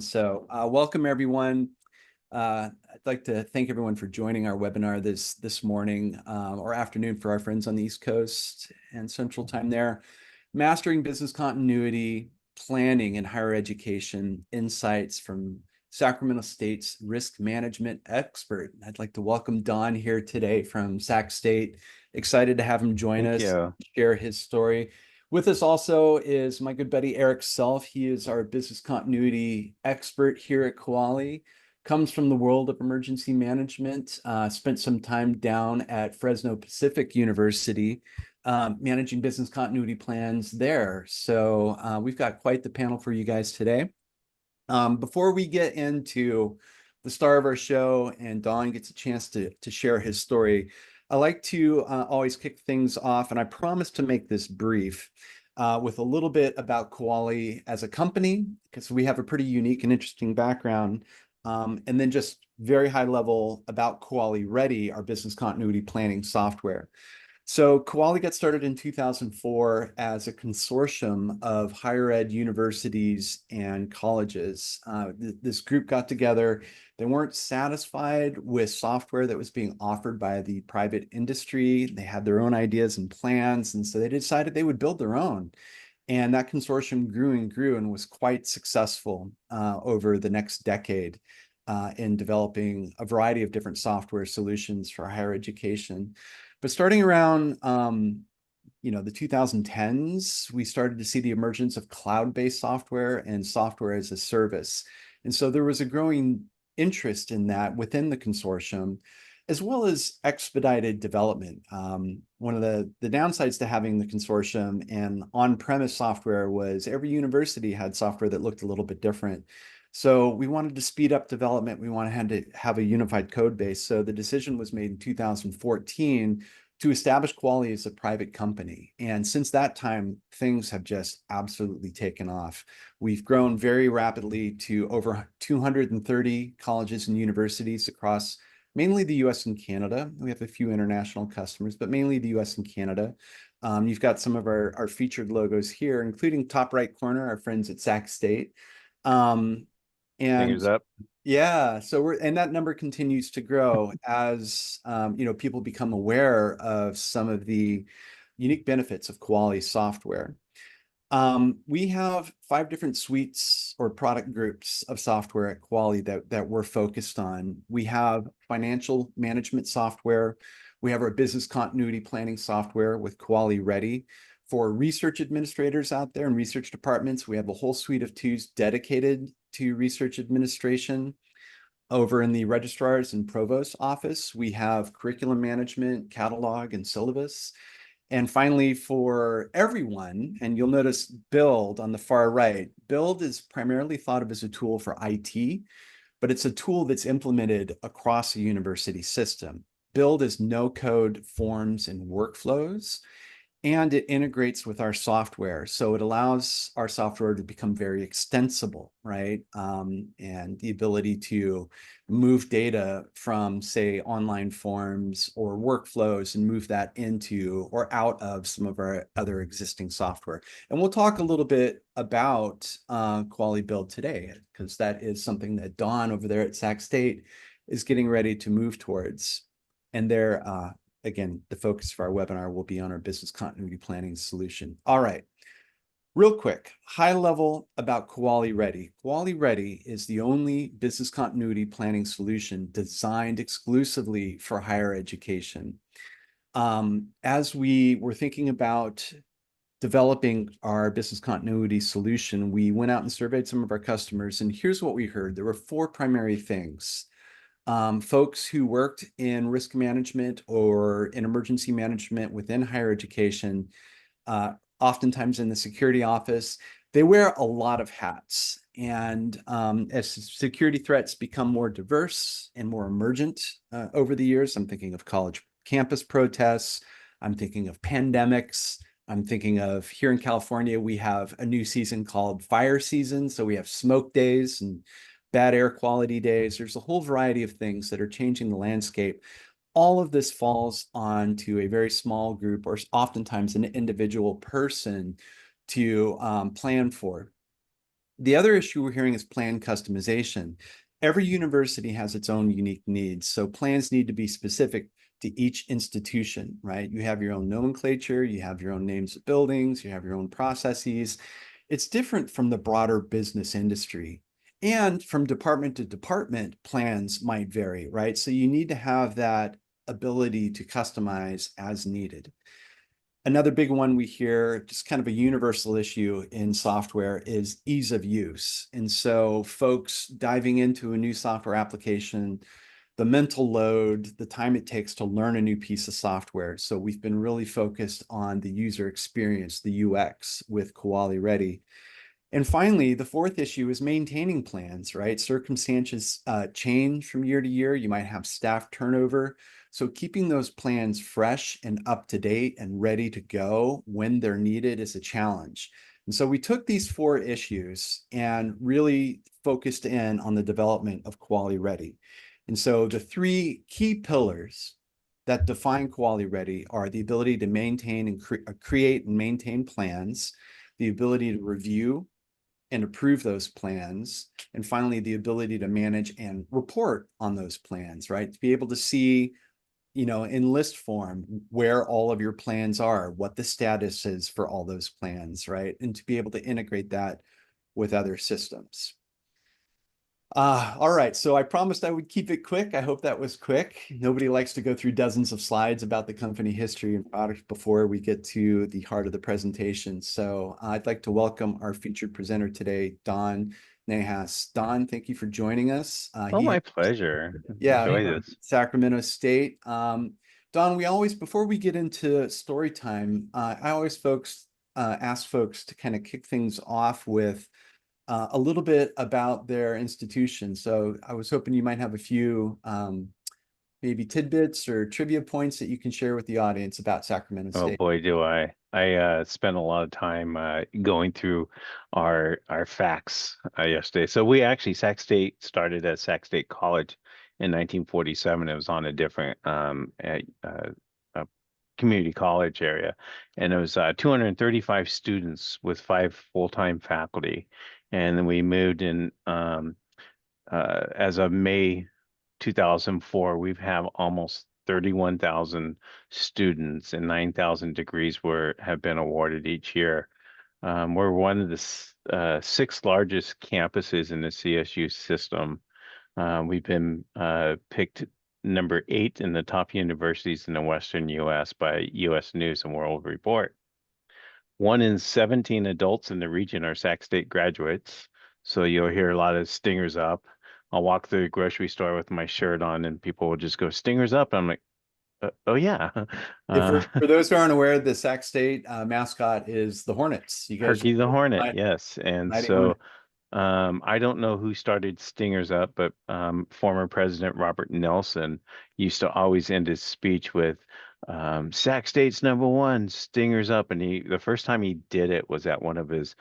Welcome everyone. I'd like to thank everyone for joining our webinar this morning or afternoon for our friends on the East Coast and Central Time there. Mastering Business Continuity, Planning in Higher Education, Insights from Sacramento State's Risk Management Expert. I'd like to welcome Don here today from Sac State. Excited to have him join us, share his story. With us also is my good buddy Eric Self. He is our business continuity expert here at Kuali. Comes from the world of emergency management, spent some time down at Fresno Pacific University, managing business continuity plans there. So we've got quite the panel for you guys today. Before we get into the star of our show and Don gets a chance to share his story, I like to always kick things off, and I promise to make this brief, with a little bit about Kuali as a company, because we have a pretty unique and interesting background, and then just very high level about Kuali Ready, our business continuity planning software. So Kuali got started in 2004 as a consortium of higher ed universities and colleges. This group got together. They weren't satisfied with software that was being offered by the private industry. They had their own ideas and plans, and so they decided they would build their own. And that consortium grew and grew and was quite successful over the next decade in developing a variety of different software solutions for higher education. But starting around, the 2010s, we started to see the emergence of cloud-based software and software as a service. And so there was a growing interest in that within the consortium, as well as expedited development. One of the downsides to having the consortium and on-premise software was every university had software that looked a little bit different. So we wanted to speed up development. We wanted to have a unified code base. So the decision was made in 2014 to establish Kuali as a private company. And since that time, things have just absolutely taken off. We've grown very rapidly to over 230 colleges and universities across mainly the US and Canada. We have a few international customers, but mainly the US and Canada. You've got some of our featured logos here, including top right corner, our friends at Sac State. Fingers up. Yeah, so and that number continues to grow as people become aware of some of the unique benefits of Kuali software. We have 5 different suites or product groups of software at Kuali that we're focused on. We have financial management software. We have our business continuity planning software with Kuali Ready. For research administrators out there and research departments, we have a whole suite of tools dedicated to research administration. Over in the registrar's and provost office, we have curriculum management, catalog, and syllabus. And finally, for everyone, and you'll notice Build on the far right, Build is primarily thought of as a tool for IT, but it's a tool that's implemented across a university system. Build is no-code forms and workflows, and it integrates with our software. So it allows our software to become very extensible, right? And the ability to move data from, say, online forms or workflows and move that into or out of some of our other existing software. And we'll talk a little bit about Kuali Build today, because that is something that Don over there at Sac State is getting ready to move towards. And they're again, the focus of our webinar will be on our business continuity planning solution. All right, real quick, high level about Kuali Ready. Kuali Ready is the only business continuity planning solution designed exclusively for higher education. As we were thinking about developing our business continuity solution, we went out and surveyed some of our customers, and here's what we heard. There were 4 primary things. Folks who worked in risk management or in emergency management within higher education, oftentimes in the security office, they wear a lot of hats. And as security threats become more diverse and more emergent over the years, I'm thinking of college campus protests, I'm thinking of pandemics, I'm thinking of here in California, we have a new season called fire season. So we have smoke days and bad air quality days. There's a whole variety of things that are changing the landscape. All of this falls onto a very small group or oftentimes an individual person to plan for. The other issue we're hearing is plan customization. Every university has its own unique needs, so plans need to be specific to each institution, right? You have your own nomenclature, you have your own names of buildings, you have your own processes. It's different from the broader business industry. And from department to department, plans might vary, right? So you need to have that ability to customize as needed. Another big one we hear, just kind of a universal issue in software, is ease of use. And so folks diving into a new software application, the mental load, the time it takes to learn a new piece of software. So we've been really focused on the user experience, the UX with Kuali Ready. And finally, the fourth issue is maintaining plans, right? Circumstances change from year to year. You might have staff turnover. So keeping those plans fresh and up to date and ready to go when they're needed is a challenge. And so we took these four issues and really focused in on the development of Kuali Ready. And so the three key pillars that define Kuali Ready are the ability to maintain and create and maintain plans, the ability to review and approve those plans, and finally, the ability to manage and report on those plans, right? To be able to see, in list form, where all of your plans are, what the status is for all those plans, right? And to be able to integrate that with other systems. All right, so I promised I would keep it quick. I hope that was quick. Nobody likes to go through dozens of slides about the company history and product before we get to the heart of the presentation. So I'd like to welcome our featured presenter today, Don Nahhas. Don, thank you for joining us. Oh, my pleasure. Yeah, Enjoy this. Sacramento State. Don, before we get into story time, I always ask folks to kind of kick things off with a little bit about their institution. So I was hoping you might have a few maybe tidbits or trivia points that you can share with the audience about Sacramento Oh State. boy, do I. I spent a lot of time going through our facts yesterday. So we actually, Sac State started at Sac State College in 1947. It was on a different a community college area, and it was 235 students with 5 full-time faculty. And then we moved in as of May 2004, we've had almost 31,000 students and 9,000 degrees have been awarded each year. We're one of the 6 largest campuses in the CSU system. We've been picked number 8 in the top universities in the Western U.S. by U.S. News and World Report. 1 in 17 adults in the region are Sac State graduates, so you'll hear a lot of stingers up. I'll walk through the grocery store with my shirt on, and people will just go, "Stingers up." I'm like, "Oh yeah." For those who aren't aware, the Sac State mascot is the Hornets. You guys Herky the are Hornet, yes. And mighty so Hornets. I don't know who started Stingers Up, but former President Robert Nelson used to always end his speech with Sac State's #1, Stingers Up. And the first time he did it was at one of his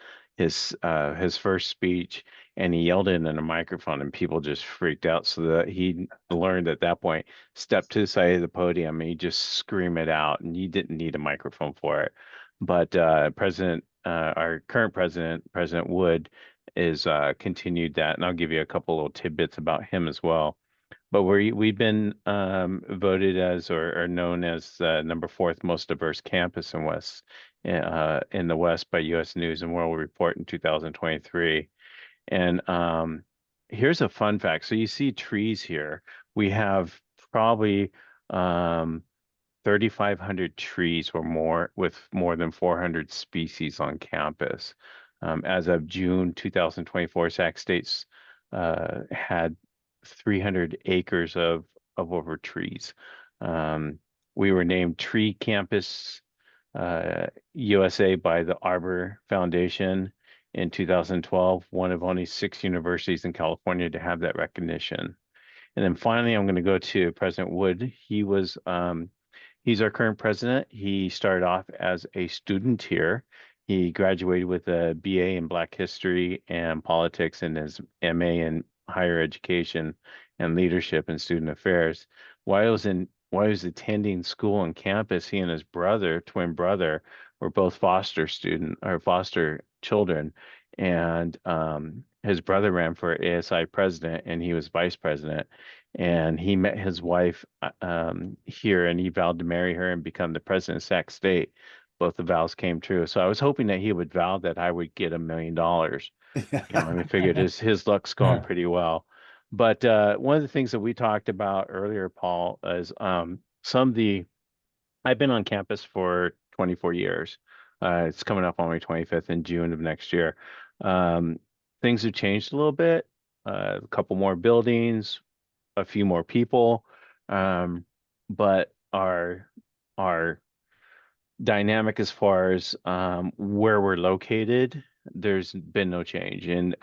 first speech, and he yelled it in a microphone, and people just freaked out. So that he learned at that point, step to the side of the podium, and he just scream it out, and you didn't need a microphone for it. But our current president, President Wood, is continued that, and I'll give you a couple little tidbits about him as well. But we've been voted as or known as the number 4th most diverse campus in the West by U.S. News and World Report in 2023. And here's a fun fact. So you see trees here. We have probably 3,500 trees or more, with more than 400 species on campus. As of June 2024, Sac State's had 300 acres of over trees. We were named Tree Campus USA by the Arbor Foundation in 2012, one of only 6 universities in California to have that recognition. And then finally, I'm going to go to President Wood. He's our current president. He started off as a student here. He graduated with a BA in Black History and Politics and his MA in Higher Education and Leadership and Student Affairs. While he was attending school on campus, he and his twin brother, were both foster children, and his brother ran for ASI president, and he was vice president. And he met his wife here, and he vowed to marry her and become the president of Sac State. Both the vows came true. So I was hoping that he would vow that I would get $1 million. I figured his luck's going pretty well. But one of the things that we talked about earlier, Paul, is some of the I've been on campus for 24 years. It's coming up on my 25th in June of next year. Um, Things have changed a little bit. A couple more buildings, a few more people, but our dynamic as far as where we're located, there's been no change. And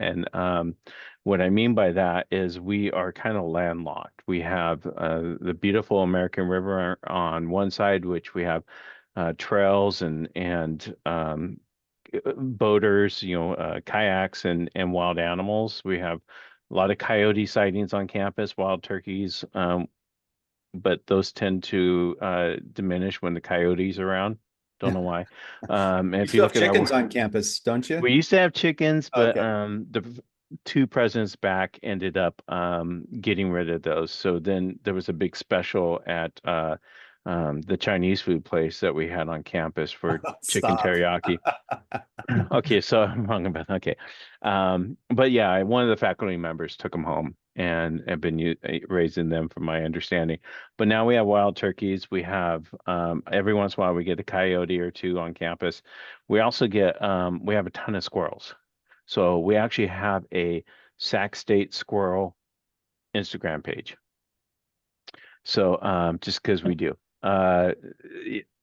what I mean by that is we are kind of landlocked. We have the beautiful American River on one side, which we have trails and boaters, kayaks and wild animals. We have a lot of coyote sightings on campus, wild turkeys, but those tend to diminish when the coyotes are around. Don't know why. And You if you still have look at chickens on campus, don't you? we used to have chickens, but Okay. the two presidents back ended up getting rid of those. So then there was a big special at the Chinese food place that we had on campus for chicken Stop. teriyaki. Okay, so I'm wrong about okay. But yeah, one of the faculty members took them home and have been raising them from my understanding. But now we have wild turkeys. We have every once in a while we get a coyote or two on campus. We also get we have a ton of squirrels. So we actually have a Sac State squirrel Instagram page. So just because we do.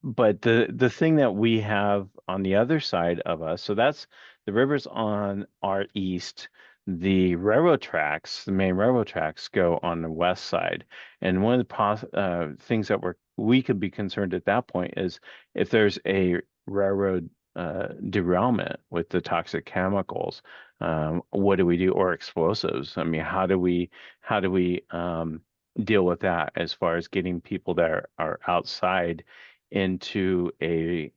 But the thing that we have on the other side of us, so that's the rivers on our east. The railroad tracks, the main railroad tracks go on the west side. And one of the things that we could be concerned at that point is if there's a railroad derailment with the toxic chemicals, what do we do? Or explosives? I mean, how do we deal with that as far as getting people that are outside into a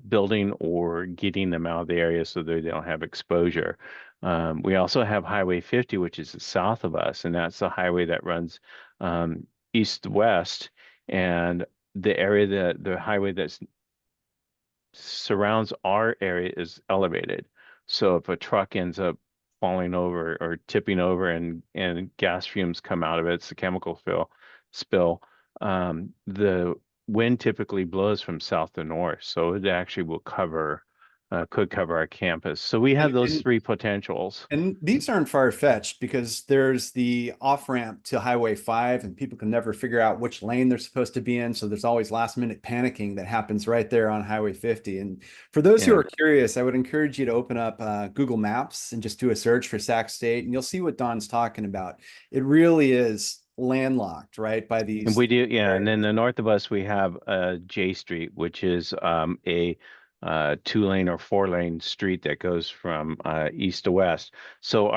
building or getting them out of the area so they don't have exposure. We also have Highway 50, which is south of us, and that's the highway that runs east to west. And the highway that surrounds our area is elevated. So if a truck ends up falling over or tipping over and gas fumes come out of it, it's a chemical spill. The wind typically blows from south to north, so it actually will could cover our campus. So we have And, those and three potentials. And these aren't far-fetched because there's the off-ramp to Highway 5 and people can never figure out which lane they're supposed to be in. So there's always last-minute panicking that happens right there on Highway 50. And for those who Yeah. are curious, I would encourage you to open up Google Maps and just do a search for Sac State, and you'll see what Don's talking about. It really is landlocked, right, by And these we do, yeah. And then areas. the north of us, we have J Street, which is a two-lane or four-lane street that goes from east to west. So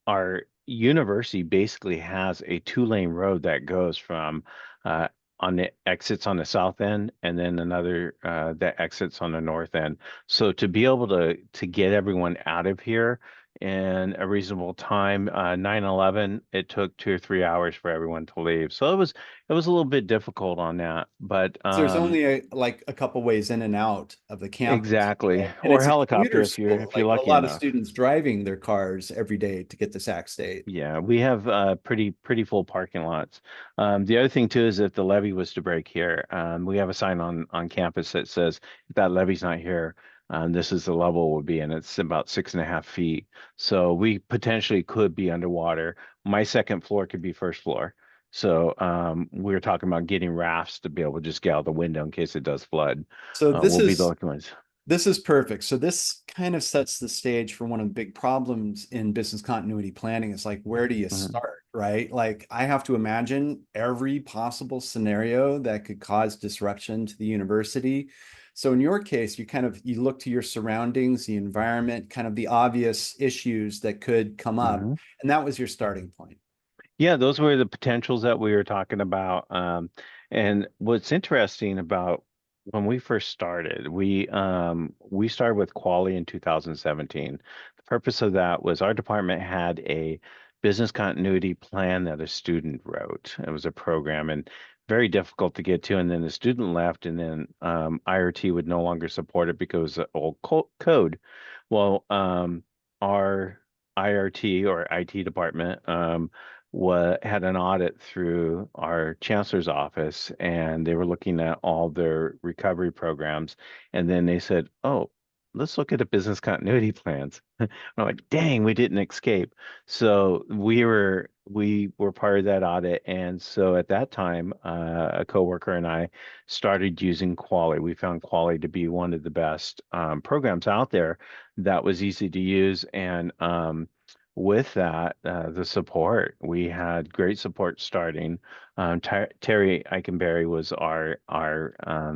our university basically has a two-lane road that goes from uh, on the exits on the south end, and then another that exits on the north end. So to be able to get everyone out of here in a reasonable time, 9/11, it took 2 or 3 hours for everyone to leave. So it was a little bit difficult on that, but So there's only like a couple ways in and out of the campus, exactly. right? And Or it's a helicopter commuter if you're school, if you're like a lucky lot of enough. students driving their cars every day to get to Sac State. Yeah, we have pretty full parking lots. The other thing too is if the levee was to break here, we have a sign on campus that says if that levee's not here, this is the level we'll be in. It's about 6.5 feet. So we potentially could be underwater. My second floor could be first floor. So we were talking about getting rafts to be able to just get out the window in case it does flood. So We'll be the lucky ones. this is perfect. So this kind of sets the stage for one of the big problems in business continuity planning. It's like, where do you Mhm. start, right? Like I have to imagine every possible scenario that could cause disruption to the university. So in your case, you look to your surroundings, the environment, kind of the obvious issues that could come up, Mhm. and that was your starting point. Yeah, those were the potentials that we were talking about. And what's interesting about when we first started, we started with Quali in 2017. The purpose of that was our department had a business continuity plan that a student wrote. It was a program and very difficult to get to. And then the student left, and then IRT would no longer support it because of old code. Well, our IRT or IT department had an audit through our chancellor's office, and they were looking at all their recovery programs, and then they said, "Oh, let's look at the business continuity plans." I'm like, "Dang, we didn't escape." So we were part of that audit, and so at that time, a coworker and I started using Quali. We found Quali to be one of the best programs out there that was easy to use, and with that, the support, we had great support starting. Terry Eikenberry was our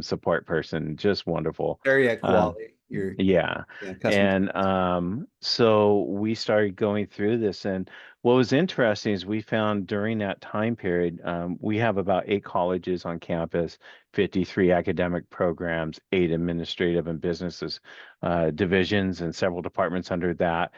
support person, just wonderful. Very at Um, quality. Your yeah. yeah, customer. And so we started going through this. And what was interesting is we found during that time period, we have about 8 colleges on campus, 53 academic programs, 8 administrative and businesses divisions, and several departments under that,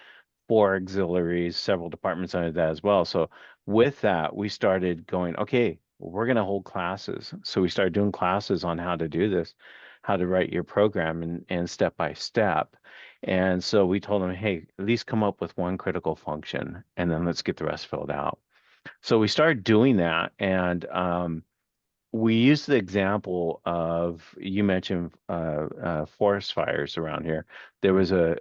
4 auxiliaries, several departments under that as well. So with that, we started going, okay, we're going to hold classes. So we started doing classes on how to do this, how to write your program and step by step. And so we told them, hey, at least come up with one critical function and then let's get the rest filled out. So we started doing that, and we use the example of, you mentioned forest fires around here. There was a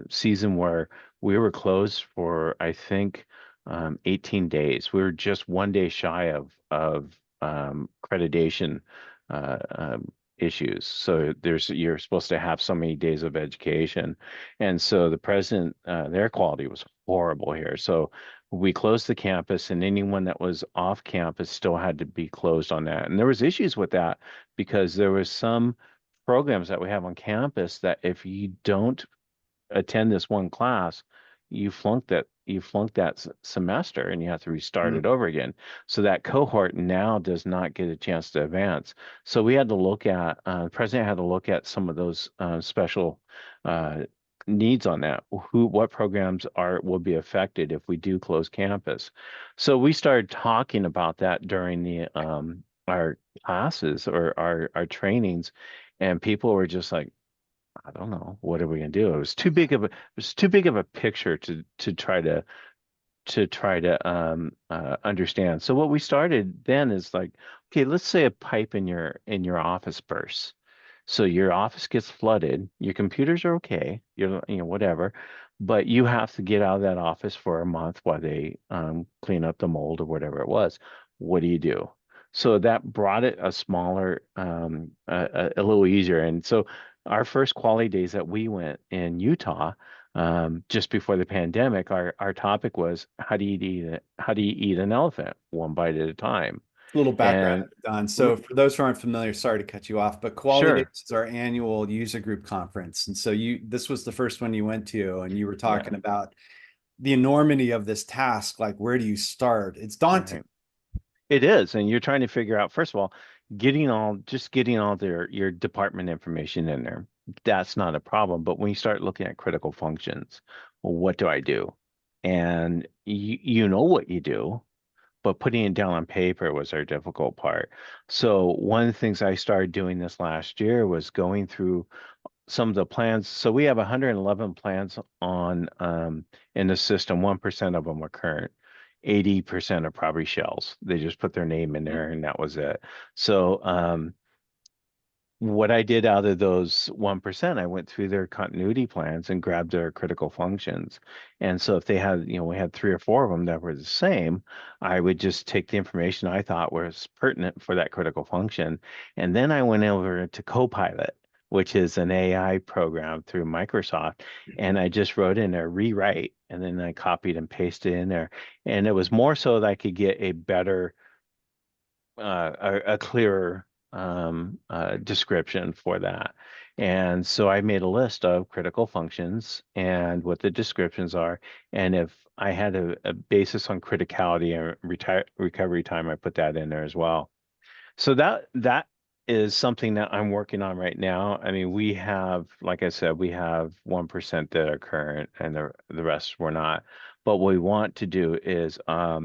season where we were closed for, I think, 18 days. We were just one day shy of accreditation issues. So you're supposed to have so many days of education, and so the president, their quality was horrible here. So we closed the campus, and anyone that was off campus still had to be closed on that. And there was issues with that because there was some programs that we have on campus that if you don't attend this one class, you flunk that semester and you have to restart it Mm. over again. So that cohort now does not get a chance to advance. So we had to look at, the president had to look at some of those special uh, needs on that. What programs will be affected if we do close campus? So we started talking about that during the our classes or our trainings, and people were just like, I don't know, what are we gonna do? It was too big of a picture to try to understand. So what we started then is like, okay, let's say a pipe in your office bursts. So your office gets flooded, your computers are okay, whatever, but you have to get out of that office for a month while they clean up the mold or whatever it was. What do you do? So that brought it a smaller, a little easier. And so our first quality days that we went in Utah, just before the pandemic, our topic was how do you eat an elephant one bite at a time? A little background, And Don. So for those who aren't familiar, sorry to cut you off, but Quality sure, Days is our annual user group conference. And so this was the first one you went to, and you were yeah, talking about the enormity of this task. Like, where do you start? It's daunting. right. It is, and you're trying to figure out, first of all, getting all your department information in there. That's not a problem. But when you start looking at critical functions, well, what do I do? And you know what you do, but putting it down on paper was our difficult part. So one of the things I started doing this last year was going through some of the plans. So we have 111 plans on in the system. 1% of them are current. 80% are probably shells. They just put their name in there and that was it. So what I did out of those 1%, I went through their continuity plans and grabbed their critical functions. And so if they had, we had 3 or 4 of them that were the same, I would just take the information I thought was pertinent for that critical function. And then I went over to Copilot, which is an AI program through Microsoft. And I just wrote in there, rewrite, and then I copied and pasted in there. And it was more so that I could get a better a clearer description for that. And so I made a list of critical functions and what the descriptions are. And if I had a basis on criticality and recovery time, I put that in there as well. So that is something that I'm working on right now. I mean, we have, like I said, we have 1% that are current and the rest we're not. But what we want to do is uh,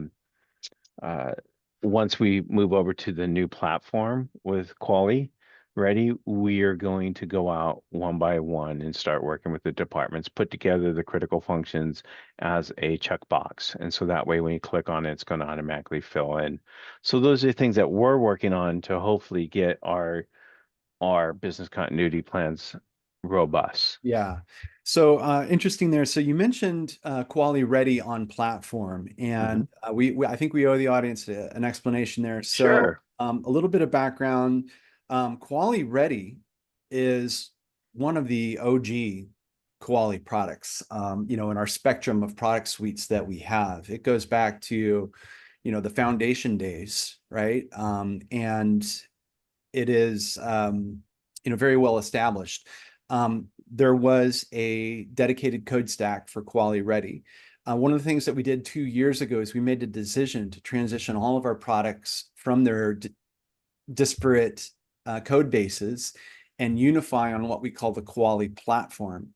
once we move over to the new platform with Kuali Ready, we are going to go out one by one and start working with the departments, put together the critical functions as a checkbox. And so that way, when you click on it, it's going to automatically fill in. So those are the things that we're working on to hopefully get our business continuity plans robust. Yeah. So interesting there. So you mentioned Kuali Ready on platform, and Mhm. I think we owe the audience an explanation there. So Sure. a little bit of background. Kuali Ready is one of the OG Kuali products, in our spectrum of product suites that we have. It goes back to, the foundation days, right? And it is, very well established. There was a dedicated code stack for Kuali Ready. One of the things that we did 2 years ago is we made a decision to transition all of our products from their disparate code bases and unify on what we call the Kuali platform.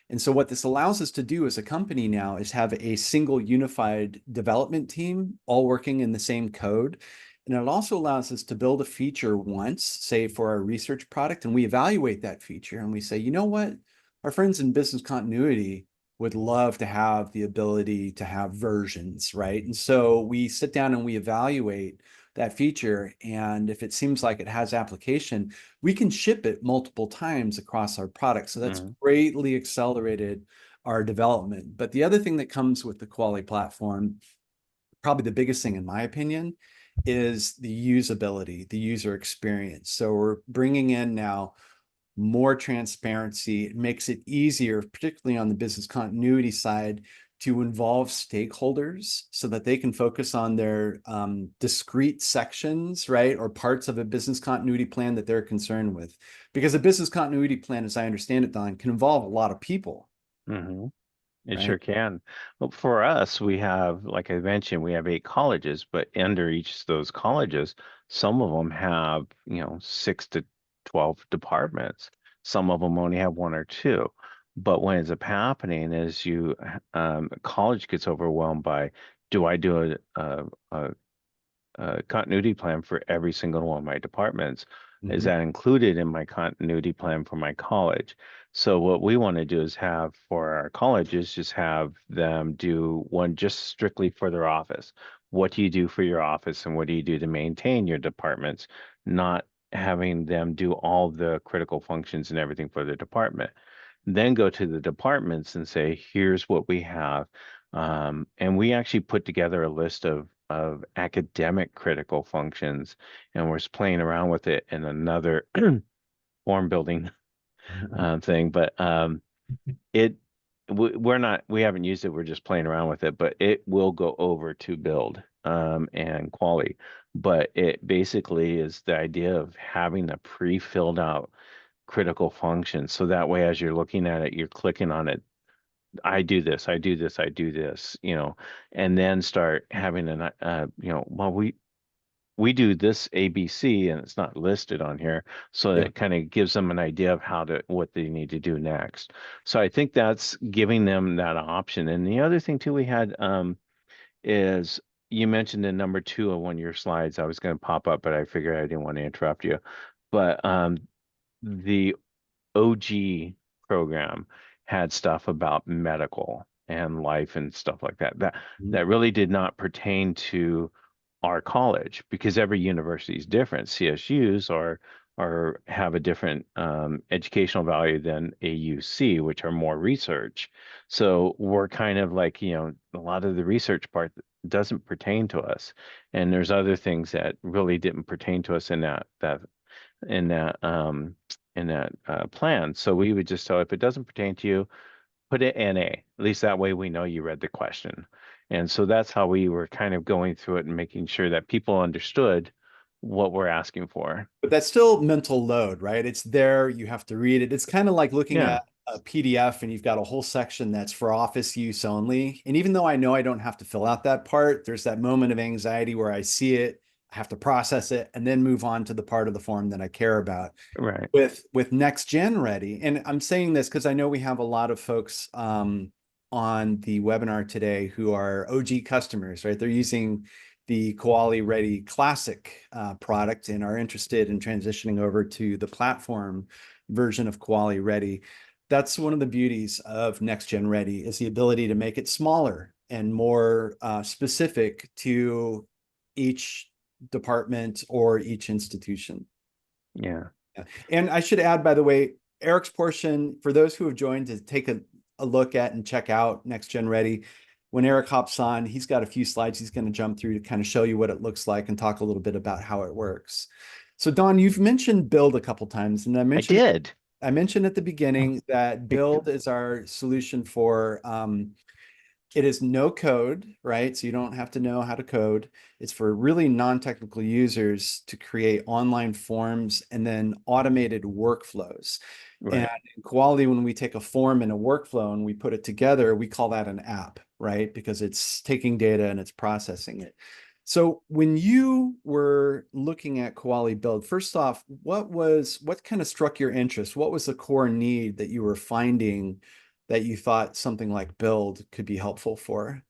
And so what this allows us to do as a company now is have a single unified development team all working in the same code. And it also allows us to build a feature once, say for our research product, and we evaluate that feature and we say, you know what? Our friends in business continuity would love to have the ability to have versions, right? And so we sit down and we evaluate that feature. And if it seems like it has application, we can ship it multiple times across our product. So that's Mhm. greatly accelerated our development. But the other thing that comes with the Kuali platform, probably the biggest thing in my opinion, is the usability, the user experience. So we're bringing in now more transparency. It makes it easier, particularly on the business continuity side, to involve stakeholders so that they can focus on their discrete sections, right? Or parts of a business continuity plan that they're concerned with. Because a business continuity plan, as I understand it, Don, can involve a lot of people, Mhm. It right? sure can. Well, for us, we have, like I mentioned, we have 8 colleges, but under each of those colleges, some of them have, 6 to 12 departments. Some of them only have one or two. But what ends up happening is college gets overwhelmed by, do I do a continuity plan for every single one of my departments? Is Mhm. that included in my continuity plan for my college? So what we want to do is have for our colleges, just have them do one just strictly for their office. What do you do for your office and what do you do to maintain your departments? Not having them do all the critical functions and everything for the department. Then go to the departments and say, here's what we have. And we actually put together a list of academic critical functions, and we're just playing around with it in another form building thing. But it we haven't used it. We're just playing around with it, but it will go over to build and quality. But it basically is the idea of having a pre-filled out critical function. So that way, as you're looking at it, you're clicking on it. I do this, I do this, I do this, and then start having well, we do this ABC and it's not listed on here. So Yeah. it kind of gives them an idea of what they need to do next. So I think that's giving them that option. And the other thing too we had is you mentioned in number two of one of your slides, I was going to pop up, but I figured I didn't want to interrupt you. But the OG program had stuff about medical and life and stuff like that. That really did not pertain to our college because every university is different. CSUs are have a different educational value than AUC, which are more research. So we're kind of like, a lot of the research part doesn't pertain to us. And there's other things that really didn't pertain to us in that plan. So we would just tell if it doesn't pertain to you, put it NA. At least that way we know you read the question. And so that's how we were kind of going through it and making sure that people understood what we're asking for. But that's still mental load, right? It's there, you have to read it. It's kind of like looking Yeah. at a PDF and you've got a whole section that's for office use only. And even though I know I don't have to fill out that part, there's that moment of anxiety where I see it. I have to process it and then move on to the part of the form that I care about. Right. With Next Gen Ready, and I'm saying this because I know we have a lot of folks on the webinar today who are OG customers, right? They're using the Kuali Ready Classic product and are interested in transitioning over to the platform version of Kuali Ready. That's one of the beauties of Next Gen Ready is the ability to make it smaller and more specific to each department or each institution. Yeah. And I should add, by the way, Eric's portion, for those who have joined to take a look at and check out Next Gen Ready, when Eric hops on, he's got a few slides he's going to jump through to kind of show you what it looks like and talk a little bit about how it works. So Don, you've mentioned Build a couple times, and I did. I mentioned at the beginning that Build is our solution for it is no code, right? So you don't have to know how to code. It's for really non-technical users to create online forms and then automated workflows. And Right. in Kuali, when we take a form and a workflow and we put it together, we call that an app, right? Because it's taking data and it's processing it. So when you were looking at Kuali Build, first off, what kind of struck your interest? What was the core need that you were finding that you thought something like Build could be helpful for?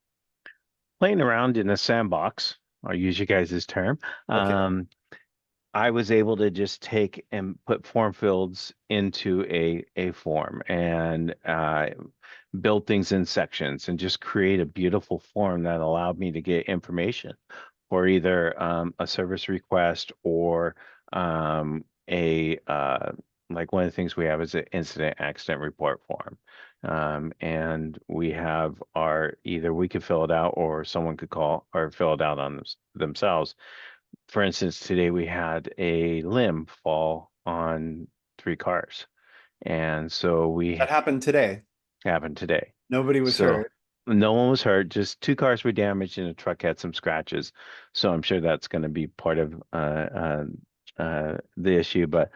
Playing around in a sandbox, I'll use you guys' term. Okay. I was able to just take and put form fields into a form and build things in sections and just create a beautiful form that allowed me to get information for either a service request or a like one of the things we have is an incident accident report form. And we have our either we could fill it out or someone could call or fill it out on themselves. For instance, today we had a limb fall on 3 cars. And so we That happened today. happened today. Nobody was So hurt. no one was hurt, just 2 cars were damaged and a truck had some scratches. So I'm sure that's going to be part of the issue. But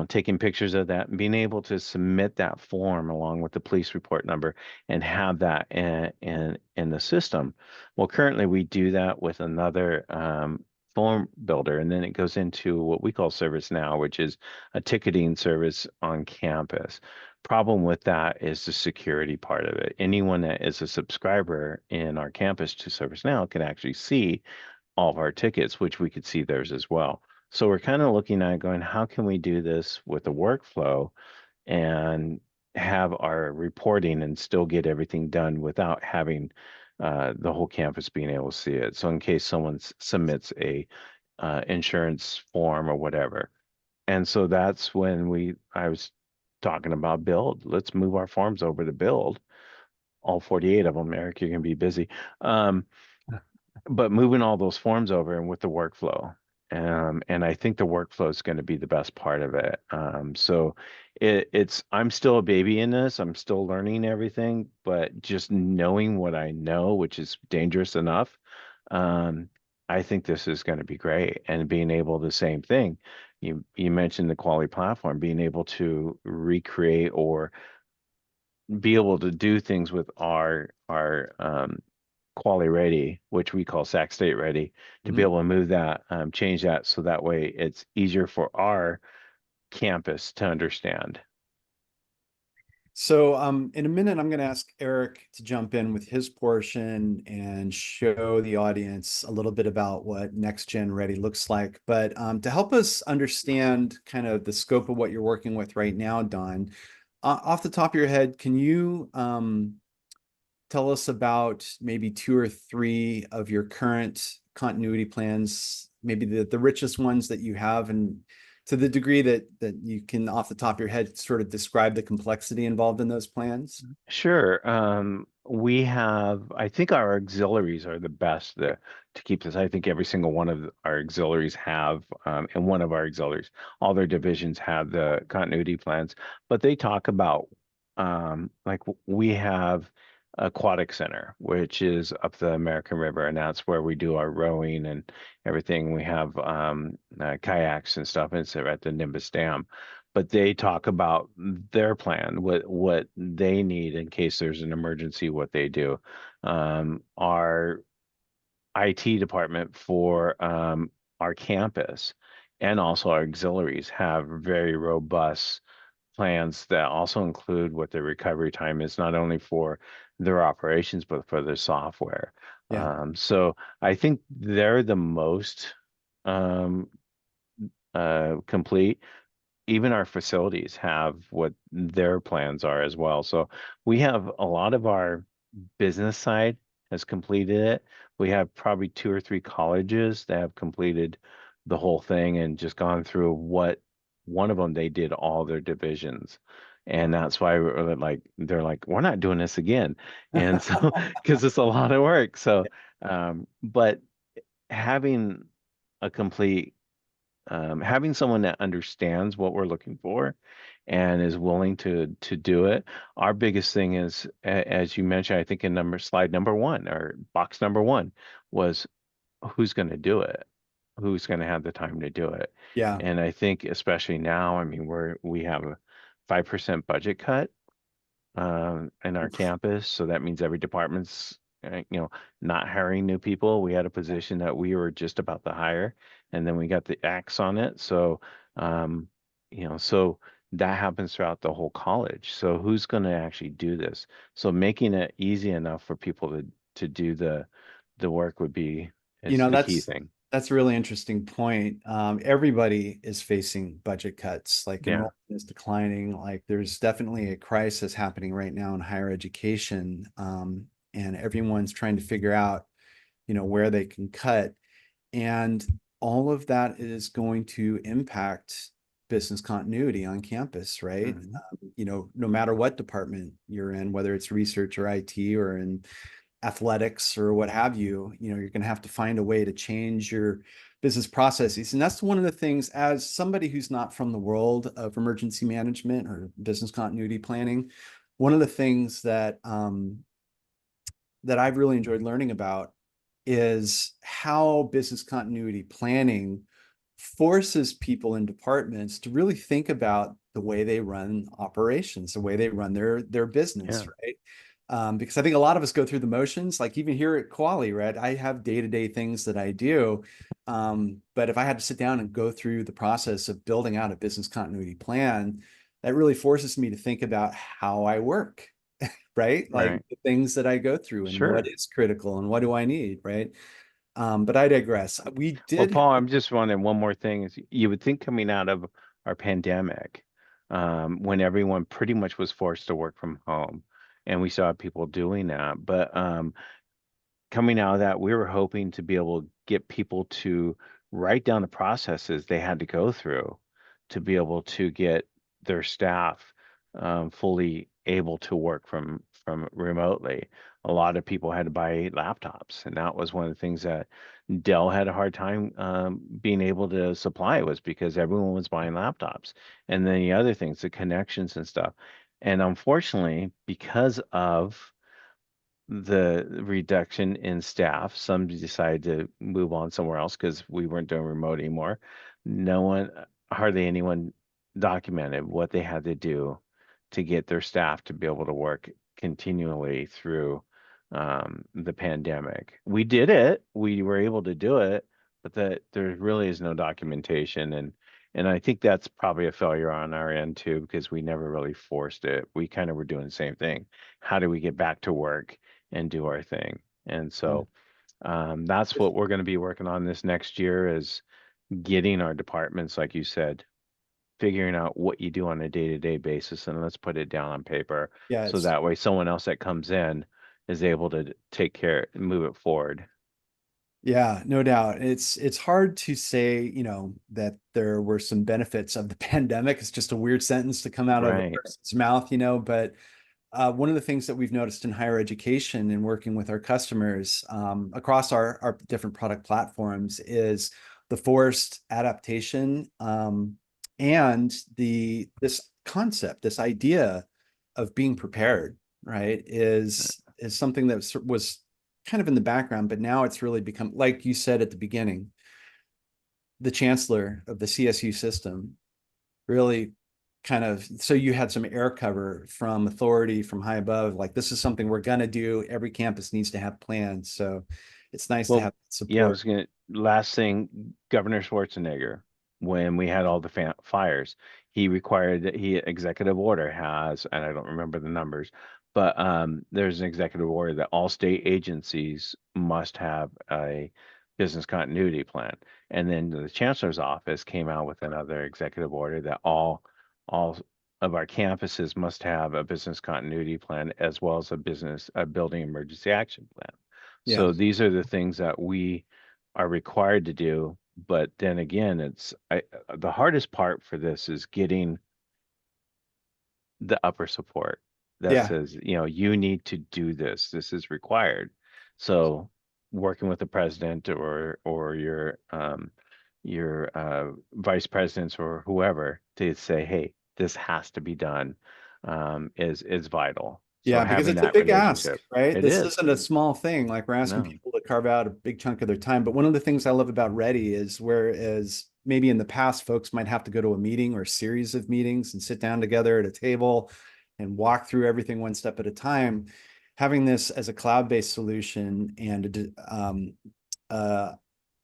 taking pictures of that and being able to submit that form along with the police report number and have that in the system. Well, currently we do that with another form builder, and then it goes into what we call ServiceNow, which is a ticketing service on campus. Problem with that is the security part of it. Anyone that is a subscriber in our campus to ServiceNow can actually see all of our tickets, which we could see theirs as well. So we're kind of looking at going, how can we do this with a workflow and have our reporting and still get everything done without having the whole campus being able to see it. So in case someone submits a insurance form or whatever. And so that's when I was talking about Build. Let's move our forms over to Build. All 48 of them, Eric, you're gonna be busy. But moving all those forms over and with the workflow. And I think the workflow is going to be the best part of it. So I'm still a baby in this. I'm still learning everything, but just knowing what I know, which is dangerous enough, um, I think this is going to be great. And being able the same thing, you mentioned the quality platform, being able to recreate or be able to do things with our Kuali Ready, which we call Sac State Ready, to be Mhm. able to move that, change that so that way it's easier for our campus to understand. So in a minute, I'm going to ask Eric to jump in with his portion and show the audience a little bit about what Next Gen Ready looks like. But to help us understand kind of the scope of what you're working with right now, Don, off the top of your head, can you tell us about maybe 2 or 3 of your current continuity plans, maybe the richest ones that you have, and to the degree that you can off the top of your head sort of describe the complexity involved in those plans? Sure. We have, I think our auxiliaries are the best to keep this. I think every single one of our auxiliaries have, and one of our auxiliaries, all their divisions have the continuity plans, but they talk about, we have Aquatic Center, which is up the American River, and that's where we do our rowing and everything. We have kayaks and stuff, and it's at the Nimbus Dam, but they talk about their plan, what they need in case there's an emergency, what they do. Our IT department for our campus and also our auxiliaries have very robust plans that also include what the recovery time is, not only for their operations, but for their software. Yeah. So I think they're the most um, complete. Even our facilities have what their plans are as well. So we have a lot of our business side has completed it. We have probably two or three colleges that have completed the whole thing and just gone through what one of them they did all their divisions. And that's why we're like they're like, we're not doing this again. And so because it's a lot of work. So but having a complete having someone that understands what we're looking for and is willing to do it. Our biggest thing is, as you mentioned, I think in slide number one or box number one was who's going to do it, who's going to have the time to do it. Yeah. And I think especially now, I mean, we have a 5% budget cut in our campus. So that means every department's, not hiring new people. We had a position that we were just about to hire, and then we got the axe on it. So, um, so that happens throughout the whole college. So who's going to actually do this? So making it easy enough for people to do the work would be You is know, the key thing. that's a really interesting point. Everybody is facing budget cuts, like Yeah. enrollment is declining. Like there's definitely a crisis happening right now in higher education. And everyone's trying to figure out, where they can cut. And all of that is going to impact business continuity on campus, right? Mhm. No matter what department you're in, whether it's research or IT or in athletics or what have you, you're going to have to find a way to change your business processes. And that's one of the things, as somebody who's not from the world of emergency management or business continuity planning, one of the things that I've really enjoyed learning about is how business continuity planning forces people in departments to really think about the way they run operations, the way they run their business, Yeah. right? Because I think a lot of us go through the motions, like even here at Kuali, right? I have day-to-day things that I do. But if I had to sit down and go through the process of building out a business continuity plan, that really forces me to think about how I work, right? Like Right. the things that I go through and what Sure. is critical and what do I need, right? But I digress. We Well, did, Paul, I'm just wondering one more thing is you would think coming out of our pandemic, when everyone pretty much was forced to work from home, and we saw people doing that, but coming out of that, we were hoping to be able to get people to write down the processes they had to go through to be able to get their staff fully able to work from remotely. A lot of people had to buy laptops, and that was one of the things that Dell had a hard time being able to supply was because everyone was buying laptops, and then the other things, the connections and stuff. And unfortunately, because of the reduction in staff. Some decided to move on somewhere else because we weren't doing remote anymore. No one, hardly anyone documented what they had to do to get their staff to be able to work continually through the pandemic. We did it. We were able to do it, but that there really is no documentation and I think that's probably a failure on our end too, because we never really forced it. We kind of were doing the same thing. How do we get back to work and do our thing? And so that's what we're going to be working on this next year is getting our departments, like you said, figuring out what you do on a day-to-day basis and let's put it down on paper yeah, so that way someone else that comes in is able to take care and move it forward. yeah, no doubt. It's hard to say, that there were some benefits of the pandemic. It's just a weird sentence to come out of a Right. person's mouth, but one of the things that we've noticed in higher education and working with our customers across our different product platforms is the forced adaptation and this concept, this idea of being prepared, right, is something that was kind of in the background, but now it's really become, like you said at the beginning, the chancellor of the CSU system really kind of, so you had some air cover from authority from high above, like this is something we're going to do. Every campus needs to have plans. So it's nice to Well, have yeah, I support. was gonna, last thing, Governor Schwarzenegger, when we had all the fires, he required that he executive order has, and I don't remember the numbers, but there's an executive order that all state agencies must have a business continuity plan. And then the chancellor's office came out with another executive order that all of our campuses must have a business continuity plan as well as a building emergency action plan. Yeah. So these are the things that we are required to do. But then again, the hardest part for this is getting the upper support that Yeah. says, you need to do this. This is required. So working with the president or your vice presidents or whoever to say, hey, this has to be done, is vital. So Yeah, because having it's a that big ask, relationship, right? it This is. isn't a small thing. Like we're asking No. people to carve out a big chunk of their time. But one of the things I love about Ready is whereas maybe in the past folks might have to go to a meeting or a series of meetings and sit down together at a table and walk through everything one step at a time, having this as a cloud-based solution and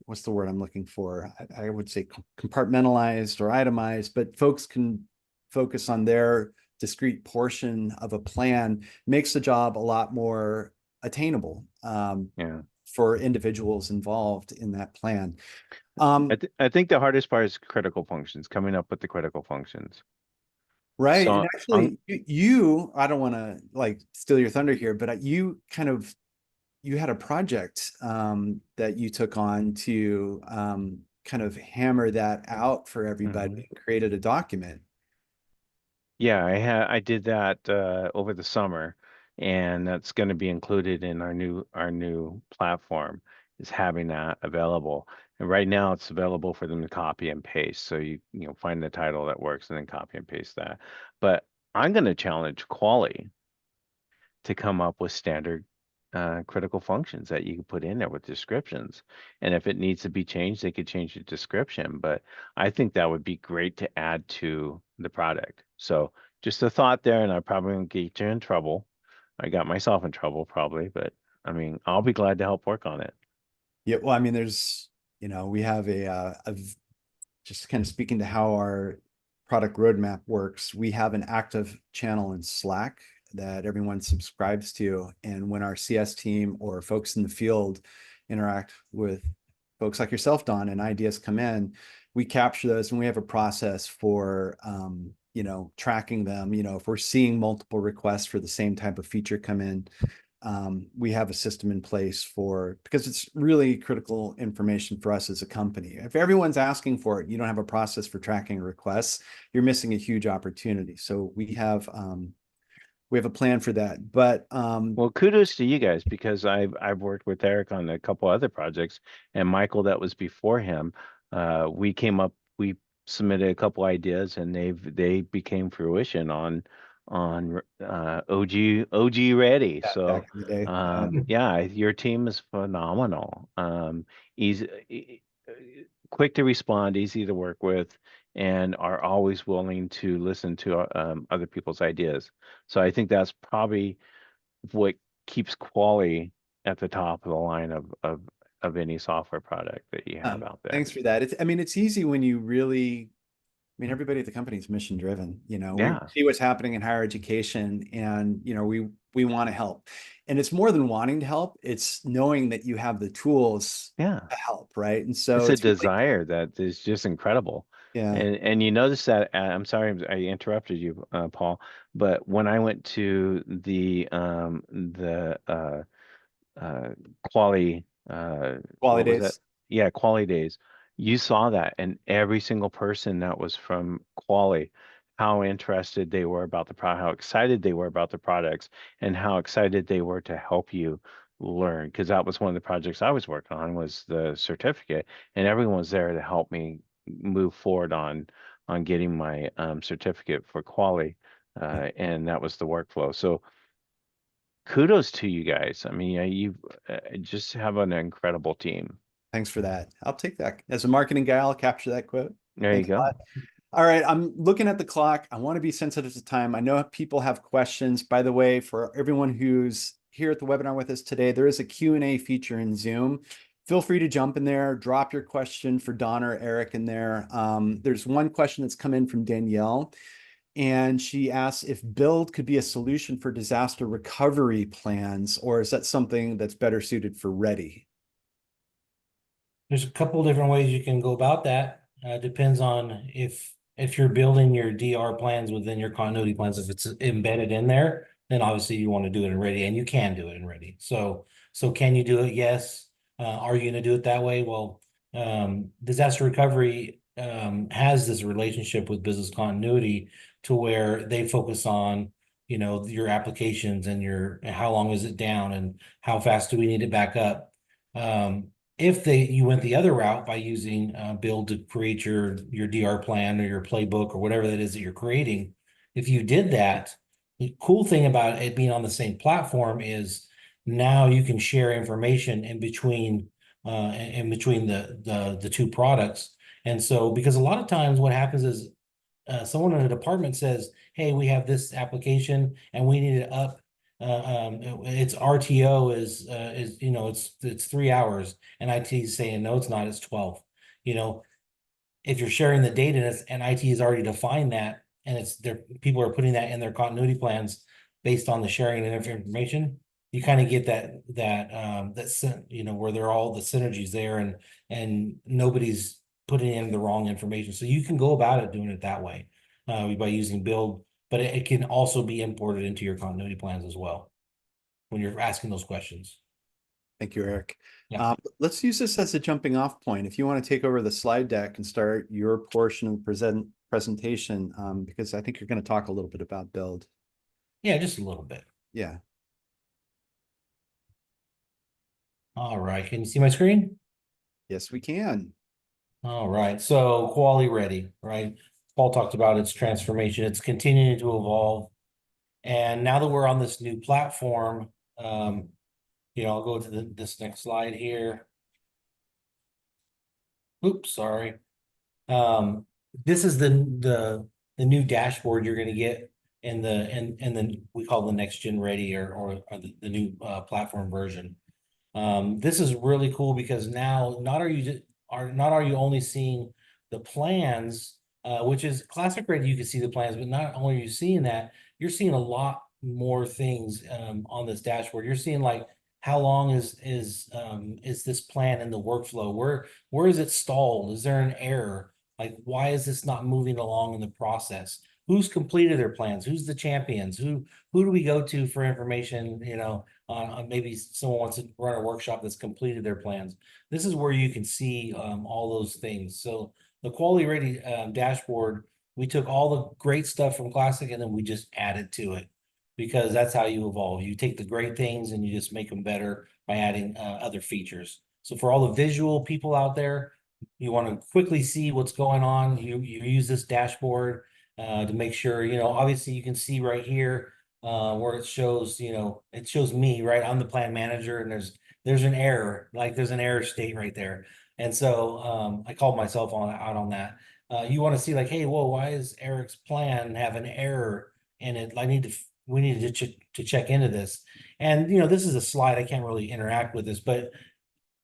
what's the word I'm looking for? I would say compartmentalized or itemized, but folks can focus on their discrete portion of a plan, makes the job a lot more attainable Yeah. for individuals involved in that plan. I think the hardest part is critical functions, coming up with the critical functions. Right. And So actually, I don't want to like steal your thunder here, but you had a project that you took on to kind of hammer that out for mhm. everybody and created a document. Yeah, I did that over the summer, and that's going to be included in our new platform, is having that available. And right now it's available for them to copy and paste. So you find the title that works and then copy and paste that. But I'm going to challenge Quali to come up with standard critical functions that you can put in there with descriptions. And if it needs to be changed, they could change the description. But I think that would be great to add to the product. So just a thought there, and I probably won't get you in trouble. I got myself in trouble probably, but I mean, I'll be glad to help work on it. Yeah, well, I mean, we have just kind of speaking to how our product roadmap works, we have an active channel in Slack that everyone subscribes to. And when our CS team or folks in the field interact with folks like yourself, Don, and ideas come in, we capture those and we have a process for tracking them. If we're seeing multiple requests for the same type of feature come in, we have a system in place because it's really critical information for us as a company. If everyone's asking for it, you don't have a process for tracking requests, you're missing a huge opportunity. So we have a plan for that. But Well, kudos to you guys because I've worked with Eric on a couple other projects and Michael that was before him. We submitted a couple ideas and they became fruition on OG Ready. back So in the day, yeah, your team is phenomenal. Easy, quick to respond, easy to work with, and are always willing to listen to other people's ideas. So I think that's probably what keeps quality at the top of the line of any software product that you have out there. thanks for that. I mean, it's easy when you really I mean, everybody at the company is mission driven. We Yeah, see what's happening in higher education and, we want to help. And it's more than wanting to help. It's knowing that you have the tools yeah. to help, right? And so It's a it's really, desire that is just incredible. yeah, And you notice that I'm sorry I interrupted you, Paul, but when I went to the uh quality quality what was that? days. Yeah, quality days. You saw that and every single person that was from quality, how interested they were about the product, how excited they were about the products, and how excited they were to help you learn. Because that was one of the projects I was working on was the certificate, and everyone was there to help me move forward on getting my certificate for quality. And that was the workflow. So kudos to you guys. I mean, you just have an incredible team. Thanks for that. I'll take that. As a marketing guy, I'll capture that quote. There you Thanks a go. lot. All right, I'm looking at the clock. I want to be sensitive to time. I know people have questions. By the way, for everyone who's here at the webinar with us today, there is a Q&A feature in Zoom. Feel free to jump in there, drop your question for Donna or Eric in there. There's one question that's come in from Danielle, and she asks if build could be a solution for disaster recovery plans, or is that something that's better suited for ready? There's a couple different ways you can go about that. Depends on if you're building your DR plans within your continuity plans. If it's embedded in there, then obviously you want to do it in ready, and you can do it in ready. So can you do it? Yes. Are you going to do it that way? Well, disaster recovery has this relationship with business continuity to where they focus on, you know, your applications and your how long is it down and how fast do we need it back up. If you went the other route by using build to create your DR plan or your playbook or whatever that is that you're creating, if you did that, the cool thing about it being on the same platform is now you can share information in between the two products. And so, because a lot of times what happens is someone in a department says, "Hey, we have this application and we need it up. Its RTO is you know it's 3 hours," and IT is saying, "No, it's not. It's 12." You know, if you're sharing the data and IT has already defined that, and people are putting that in their continuity plans based on the sharing of information, you kind of get that you know, where they're all the synergies there, and nobody's putting in the wrong information. So you can go about it doing it that way by using build, but it can also be imported into your continuity plans as well when you're asking those questions. Thank you, Eric. Yeah. Let's use this as a jumping off point. If you want to take over the slide deck and start your portion of the presentation, because I think you're going to talk a little bit about build. Yeah, just a little bit. Yeah. All right. Can you see my screen? Yes, we can. All right. So Kuali Ready, right? Paul talked about its transformation. It's continuing to evolve. And now that we're on this new platform, you know, I'll go to this next slide here. Oops, sorry. This is the new dashboard you're going to get in the we call the next gen ready or the new platform version. This is really cool because now not are you only seeing the plans, which is classic ready, you can see the plans, but not only are you seeing that, you're seeing a lot more things on this dashboard. You're seeing like how long is this plan in the workflow? Where is it stalled? Is there an error? Like, why is this not moving along in the process? Who's completed their plans? Who's the champions? Who do we go to for information? You know, maybe someone wants to run a workshop that's completed their plans. This is where you can see all those things. So the Kuali Ready dashboard, we took all the great stuff from Classic and then we just added to it, because that's how you evolve. You take the great things and you just make them better by adding other features. So for all the visual people out there, you want to quickly see what's going on. You use this dashboard to make sure, you know, obviously you can see right here where it shows, you know, it shows me, right? I'm the plan manager, and there's an error, like there's an error state right there. And so I called myself out on that. You want to see like, hey, whoa, why is Eric's plan have an error in it? We need to check into this. And, you know, this is a slide. I can't really interact with this, but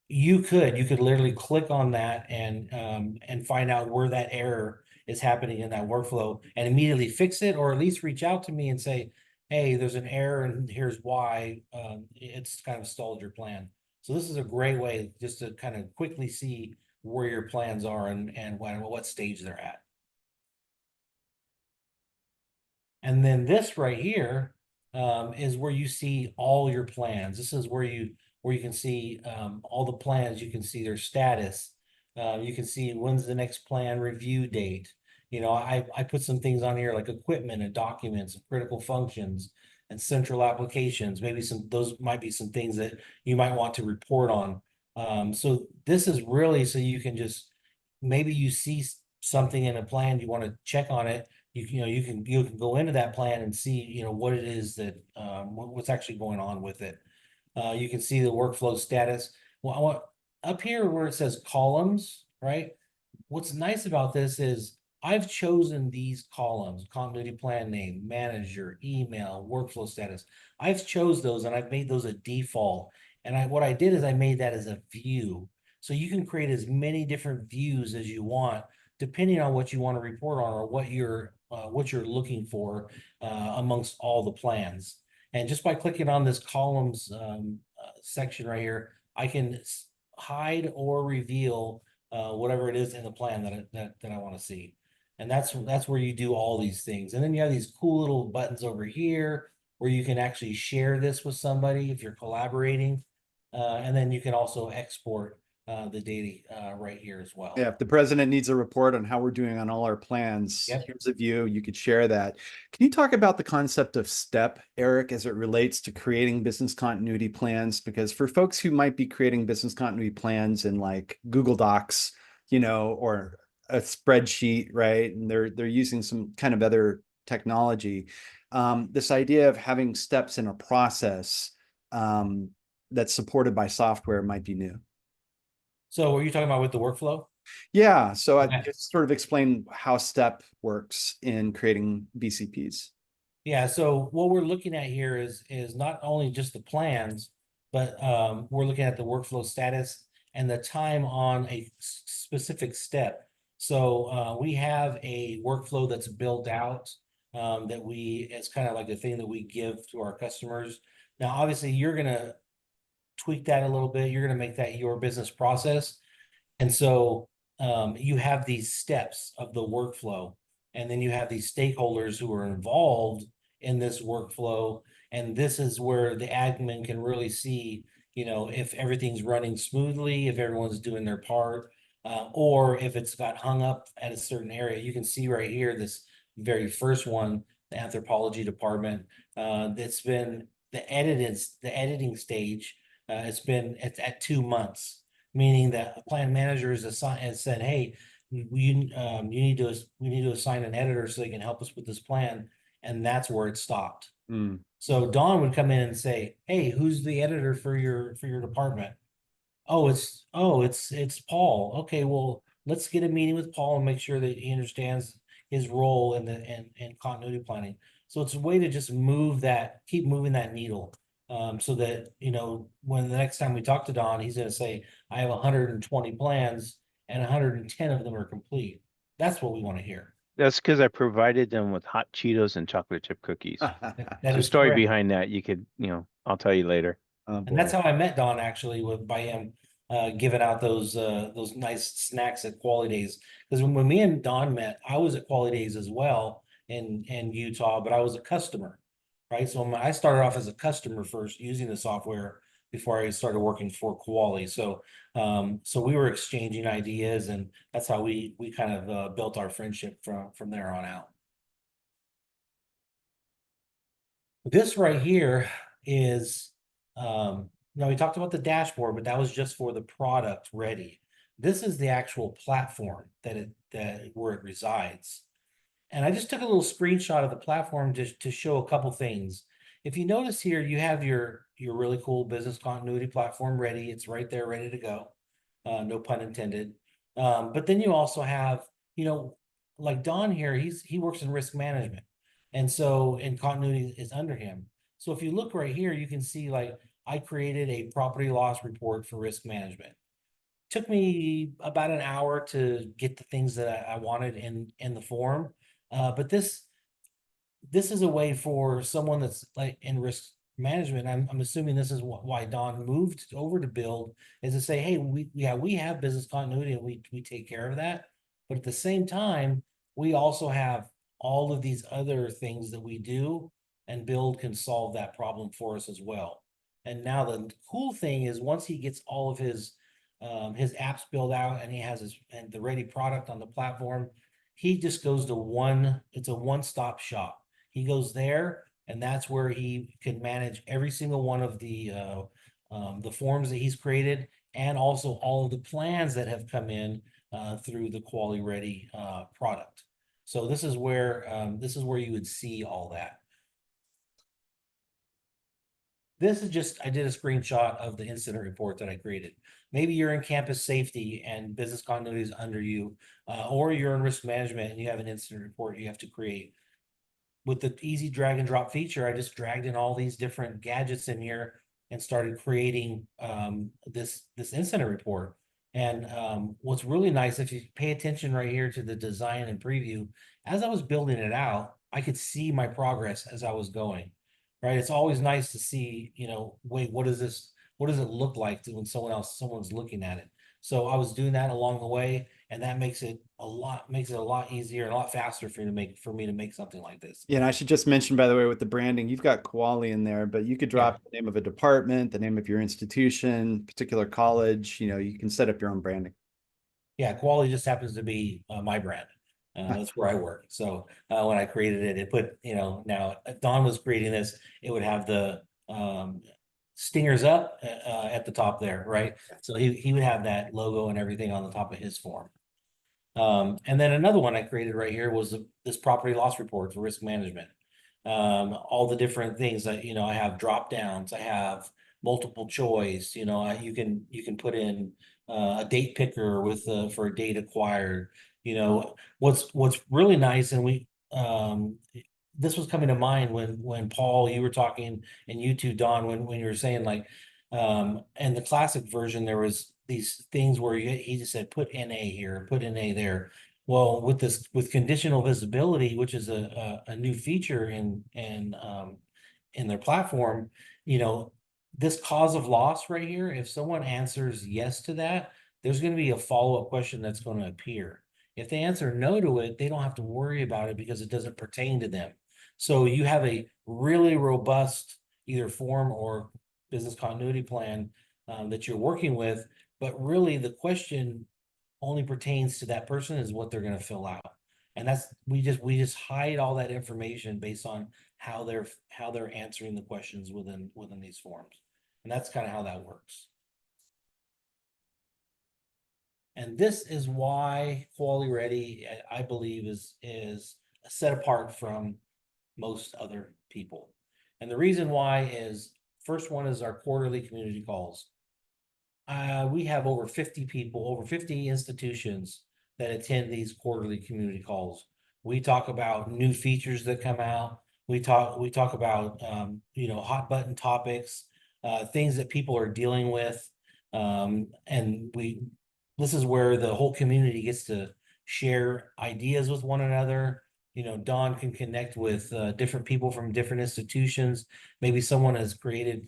you could literally click on that and find out where that error is happening in that workflow and immediately fix it, or at least reach out to me and say, hey, there's an error and here's why it's kind of stalled your plan. So this is a great way just to kind of quickly see where your plans are and what stage they're at. And then this right here is where you see all your plans. This is where you can see all the plans. You can see their status. You can see when's the next plan review date. You know, I put some things on here like equipment and documents and critical functions and central applications. Maybe those might be some things that you might want to report on. So this is really so you can just, maybe you see something in a plan, you want to check on it. You can go into that plan and see, you know, what it is that what's actually going on with it. You can see the workflow status. Well, I want up here where it says columns, right? What's nice about this is I've chosen these columns: continuity plan name, manager, email, workflow status. I've chose those and I've made those a default. And what I did is I made that as a view. So you can create as many different views as you want, depending on what you want to report on or what you're looking for amongst all the plans. And just by clicking on this columns section right here, I can hide or reveal whatever it is in the plan that I want to see. And that's where you do all these things. And then you have these cool little buttons over here where you can actually share this with somebody if you're collaborating. And then you can also export the data right here as well. Yeah, if the president needs a report on how we're doing on all our plans, Yep. here's a view, you could share that. Can you talk about the concept of STEP, Eric, as it relates to creating business continuity plans? Because for folks who might be creating business continuity plans in like Google Docs, or a spreadsheet, right? And they're using some kind of other technology. This idea of having steps in a process that's supported by software might be new. So are you talking about with the workflow? Yeah, so I Okay. just sort of explain how STEP works in creating BCPs. Yeah, so what we're looking at here is not only just the plans, but we're looking at the workflow status and the time on a specific step. So we have a workflow that's built out that it's kind of like the thing that we give to our customers. Now, obviously, you're gonna tweak that a little bit. You're gonna make that your business process. And so you have these steps of the workflow, and then you have these stakeholders who are involved in this workflow. And this is where the admin can really see, if everything's running smoothly, if everyone's doing their part, or if it's got hung up at a certain area. You can see right here, this very first one, the anthropology department, that's been the editing stage. It's at 2 months, meaning that a plan manager has said, "Hey, we need to assign an editor so they can help us with this plan," and that's where it stopped. Mm. So Dawn would come in and say, "Hey, who's the editor for your department?" It's Paul. Okay, well, let's get a meeting with Paul and make sure that he understands his role in continuity planning. So it's a way to just keep moving that needle. So that, when the next time we talk to Don, he's gonna say, I have 120 plans and 110 of them are complete. That's what we want to hear. That's because I provided them with hot Cheetos and chocolate chip cookies. That The is story correct. behind that, you could, I'll tell you later. Oh, And that's boy. how I met Don, actually, by him giving out those nice snacks at Quality Days. Because when me and Don met, I was at Quality Days as well in Utah, but I was a customer, right? So I started off as a customer first using the software before I started working for Quality. So we were exchanging ideas, and that's how we kind of built our friendship from there on out. This right here is, now we talked about the dashboard, but that was just for the product ready. This is the actual platform where it resides. And I just took a little screenshot of the platform just to show a couple things. If you notice here, you have your really cool business continuity platform ready. It's right there, ready to go. No pun intended. But then you also have, like Don here, he works in risk management. And so, and continuity is under him. So if you look right here, you can see, like, I created a property loss report for risk management. Took me about an hour to get the things that I wanted in the form. But this is a way for someone that's like in risk management. I'm assuming this is why Don moved over to Build, is to say, hey, we have business continuity and we take care of that. But at the same time, we also have all of these other things that we do, and Build can solve that problem for us as well. And now the cool thing is, once he gets all of his apps built out and he has the ready product on the platform, he just goes to it's a one-stop shop. He goes there, and that's where he can manage every single one of the forms that he's created, and also all of the plans that have come in through the Kuali Ready product. So this is where you would see all that. This is just, I did a screenshot of the incident report that I created. Maybe you're in campus safety and business continuity is under you, or you're in risk management and you have an incident report you have to create. With the easy drag and drop feature, I just dragged in all these different gadgets in here and started creating this incident report. And what's really nice, if you pay attention right here to the design and preview, as I was building it out, I could see my progress as I was going. Right? It's always nice to see, wait, what is this? What does it look like when someone's looking at it? So I was doing that along the way, and that makes it a lot easier and a lot faster for me to make something like this. Yeah, and I should just mention, by the way, with the branding, you've got Kuali in there, but you could drop the name of a department, the name of your institution, particular college, you can set up your own branding. Yeah, Kuali just happens to be my brand. That's where I work. So when I created it, it put, now if Don was creating this, it would have the stingers up at the top there, right? So he would have that logo and everything on the top of his form. And then another one I created right here was this property loss report for risk management. All the different things that, I have drop downs, I have multiple choice, you can put in a date picker with for a date acquired. What's really nice, and this was coming to mind when Paul, you were talking, and you too, Don, when you were saying like, and the classic version, there was these things where he just said, put NA here, put NA there. Well, with conditional visibility, which is a new feature in their platform, this cause of loss right here, if someone answers yes to that, there's going to be a follow-up question that's going to appear. If they answer no to it, they don't have to worry about it because it doesn't pertain to them. So you have a really robust either form or business continuity plan that you're working with, but really the question only pertains to that person is what they're going to fill out. And that's, we just hide all that information based on how they're answering the questions within these forms. And that's kind of how that works. And this is why Kuali Ready, I believe, is set apart from most other people. And the reason why is, first one is our quarterly community calls. We have over 50 people, over 50 institutions that attend these quarterly community calls. We talk about new features that come out. We talk about hot button topics, things that people are dealing with, and this is where the whole community gets to share ideas with one another. Don can connect with different people from different institutions. Maybe someone has created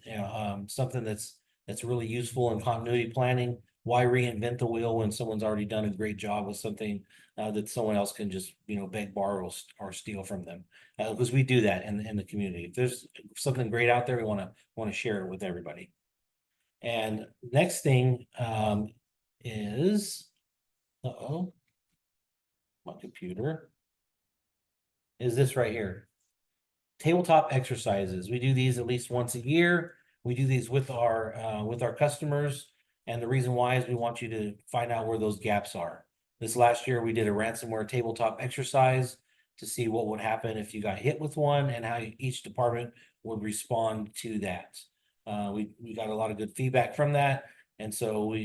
something that's really useful in continuity planning. Why reinvent the wheel when someone's already done a great job with something that someone else can just beg, borrow, or steal from them? Because we do that in the community. If there's something great out there, we want to share it with everybody. And next thing is, my computer is this right here. Tabletop exercises. We do these at least once a year. We do these with our customers. And the reason why is we want you to find out where those gaps are. This last year, we did a ransomware tabletop exercise to see what would happen if you got hit with one and how each department would respond to that. We got a lot of good feedback from that. And so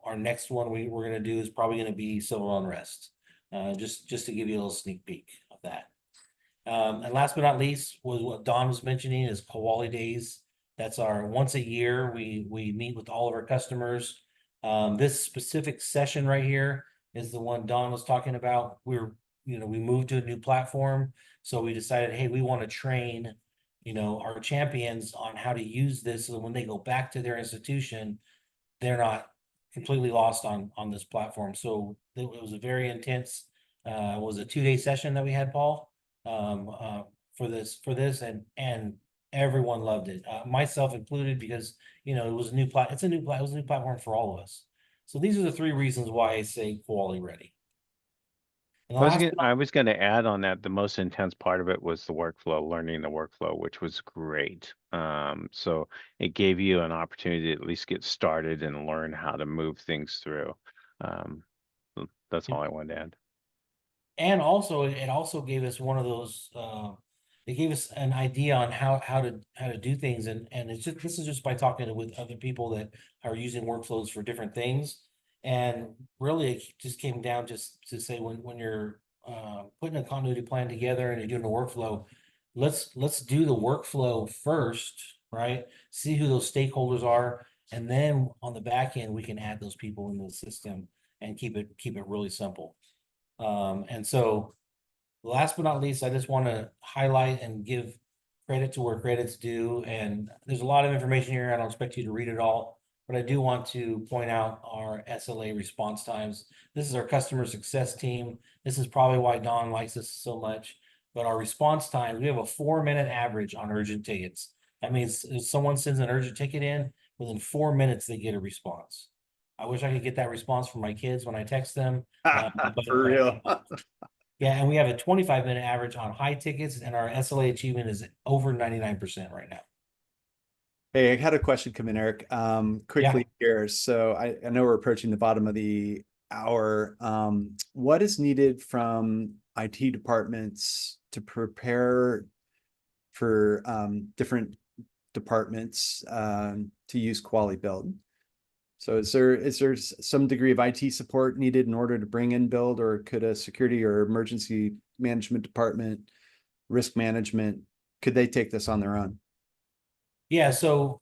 our next one we're going to do is probably going to be civil unrest. Just to give you a little sneak peek of that. And last but not least was what Don was mentioning is Kuali Days. That's our once a year. We meet with all of our customers. This specific session right here is the one Don was talking about. We moved to a new platform. So we decided, hey, we want to train, our champions on how to use this so that when they go back to their institution, they're not completely lost on this platform. So it was a very intense, it was a 2-day session that we had, Paul, for this, and everyone loved it, myself included, because it was a new platform for all of us. So these are the 3 reasons why I say Kuali Ready. I was going to add on that the most intense part of it was the workflow, learning the workflow, which was great. So it gave you an opportunity to at least get started and learn how to move things through. That's all I wanted to add. And also, it also gave us one of those they gave us an idea on how to do things, and it's just this is just by talking with other people that are using workflows for different things. And really, it just came down just to say when you're putting a continuity plan together and you're doing a workflow, let's do the workflow first, right? See who those stakeholders are, and then on the back end, we can add those people into the system and keep it really simple. And so last but not least, I just want to highlight and give credit to where credit's due. And there's a lot of information here. I don't expect you to read it all, but I do want to point out our SLA response times. This is our customer success team. This is probably why Don likes us so much. But our response times, we have a 4-minute average on urgent tickets. That means if someone sends an urgent ticket in, within 4 minutes, they get a response. I wish I could get that response from my kids when I text them. For real. Yeah, and we have a 25-minute average on high tickets, and our SLA achievement is over 99% right now. Hey, I had a question come in, Eric, quickly here. So I know we're approaching the bottom of the hour. What is needed from IT departments to prepare for different departments to use Kuali Build? So is there some degree of IT support needed in order to bring in Build, or could a security or emergency management department, risk management, could they take this on their own? Yeah, so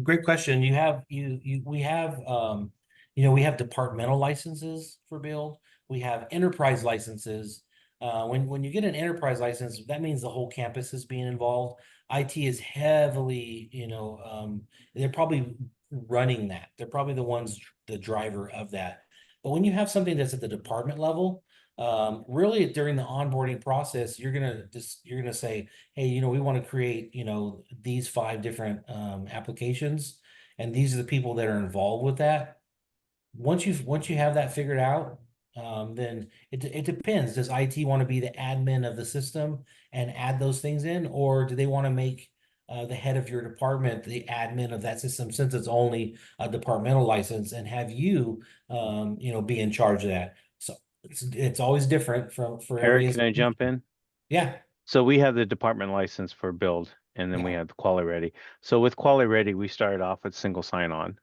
great question. We have we have departmental licenses for Build. We have enterprise licenses. When you get an enterprise license, that means the whole campus is being involved. IT is heavily, they're probably running that. They're probably the driver of that. But when you have something that's at the department level, really during the onboarding process, you're gonna say, hey, we want to create, these 5 different applications, and these are the people that are involved with that. Once you have that figured out, then it depends. Does IT want to be the admin of the system and add those things in, or do they want to make the head of your department the admin of that system, since it's only a departmental license, and have you be in charge of that? So it's always different for every Eric, can I jump in? Yeah. So we have the department license for Build, and then we have the Kuali Ready. So with Kuali Ready, we started off with single sign-on.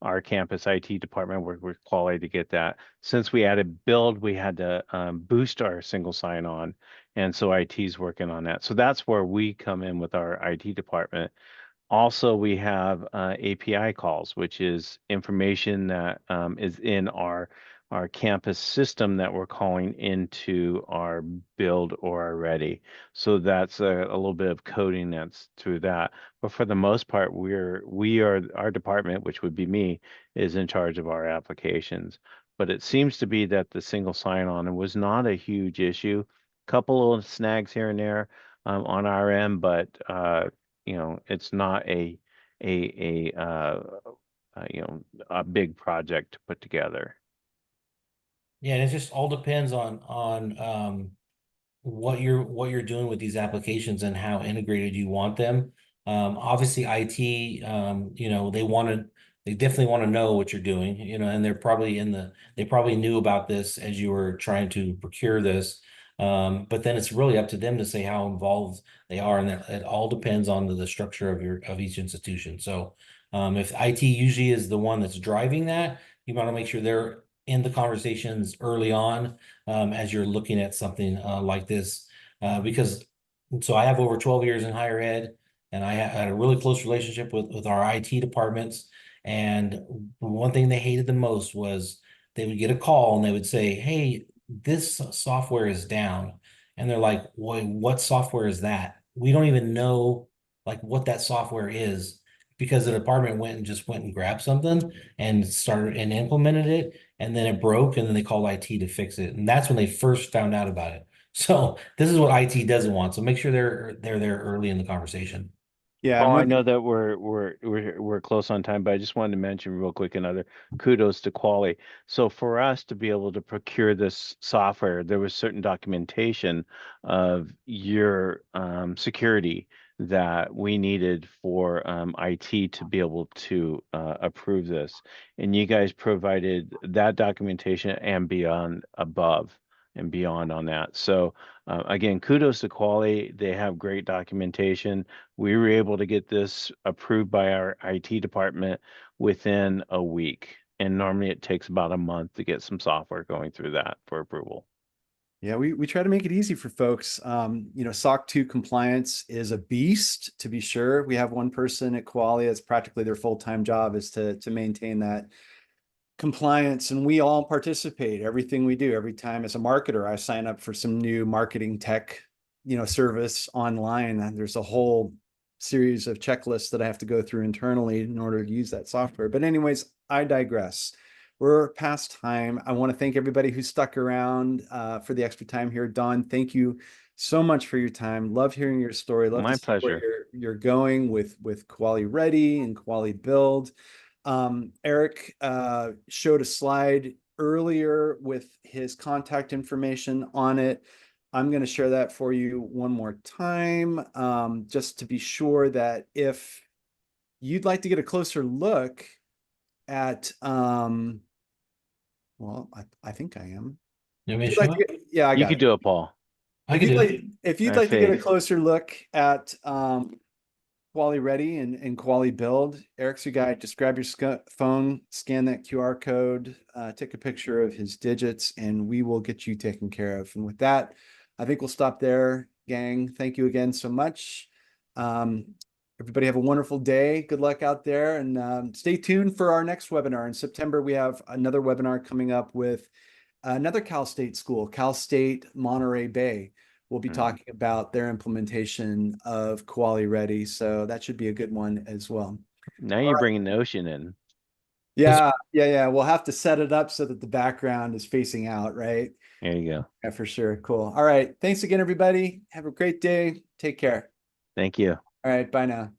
Our campus IT department worked with Kuali to get that. Since we added Build, we had to boost our single sign-on, and so IT's working on that. So that's where we come in with our IT department. Also, we have API calls, which is information that is in our campus system that we're calling into our Build or our Ready. So that's a little bit of coding that's through that. But for the most part, our department, which would be me, is in charge of our applications. But it seems to be that the single sign-on was not a huge issue. Couple of snags here and there on our end, but it's not a big project to put together. Yeah, and it just all depends on what you're doing with these applications and how integrated you want them. Obviously IT, they definitely want to know what you're doing, and they probably knew about this as you were trying to procure this. But then it's really up to them to say how involved they are, and it all depends on the structure of each institution. So if IT usually is the one that's driving that, you want to make sure they're in the conversations early on, as you're looking at something like this, because I have over 12 years in higher ed, and I had a really close relationship with our IT departments. And one thing they hated the most was they would get a call and they would say, hey, this software is down. And they're like, what software is that? We don't even know like what that software is, because the department went and grabbed something and started and implemented it, and then it broke, and then they called IT to fix it. And that's when they first found out about it. So this is what IT doesn't want. So make sure they're there early in the conversation. Yeah, Well, and I what know that we're close on time, but I just wanted to mention real quick another kudos to Kuali. So for us to be able to procure this software, there was certain documentation of your security that we needed for IT to be able to approve this, and you guys provided that documentation and beyond above. and beyond on that. So again, kudos to Kuali. They have great documentation. We were able to get this approved by our IT department within a week. And normally it takes about a month to get some software going through that for approval. Yeah, we try to make it easy for folks. You know, SOC 2 compliance is a beast, to be sure. We have one person at Kuali, it's practically their full-time job is to maintain that compliance, and we all participate. Everything we do, every time as a marketer, I sign up for some new marketing tech, you know, service online, and there's a whole series of checklists that I have to go through internally in order to use that software. But anyways, I digress. We're past time. I want to thank everybody who stuck around for the extra time here. Don, thank you so much for your time. Love hearing your story. Love My to see where pleasure. you're going with Kuali Ready and Kuali Build. Eric showed a slide earlier with his contact information on it. I'm going to share that for you one more time, just to be sure that if you'd like to get a closer look at, well, I think I am. You want me to If you'd show like to it? get- yeah, I You got could it. do it, Paul. I can do it. If you'd I like to get a faith. closer look at Kuali Ready and Kuali Build, Eric's your guy. Just grab your phone, scan that QR code, take a picture of his digits, and we will get you taken care of. And with that, I think we'll stop there, gang. Thank you again so much. Everybody have a wonderful day. Good luck out there, and stay tuned for our next webinar. In September, we have another webinar coming up with another Cal State school, Cal State Monterey Bay. We'll be talking about their implementation of Kuali Ready. So that should be a good one as well. Now All you're right. bringing the ocean in. Yeah. We'll have to set it up so that the background is facing out, right? There you go. Yeah, for sure. Cool. All right. Thanks again, everybody. Have a great day. Take care. Thank you. All right. Bye now.